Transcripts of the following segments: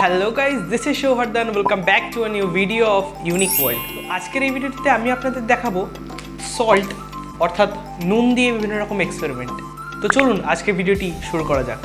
Hello guys, this is Sauhardan. Welcome back to a new video of unique world. আজকের এই ভিডিওটিতে আমি আপনাদের দেখাবো সল্ট অর্থাৎ নুন দিয়ে বিভিন্ন রকম এক্সপেরিমেন্ট। তো চলুন আজকে ভিডিওটি শুরু করা যাক।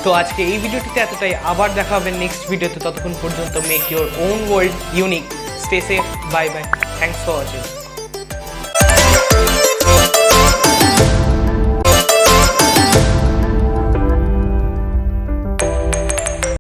তো আজকে এই ভিডিওটিতে এতটাই। আবার দেখা হবে নেক্সট ভিডিওতে। ততক্ষণ পর্যন্ত make your own world unique. Stay safe. Bye bye. Thanks for watching.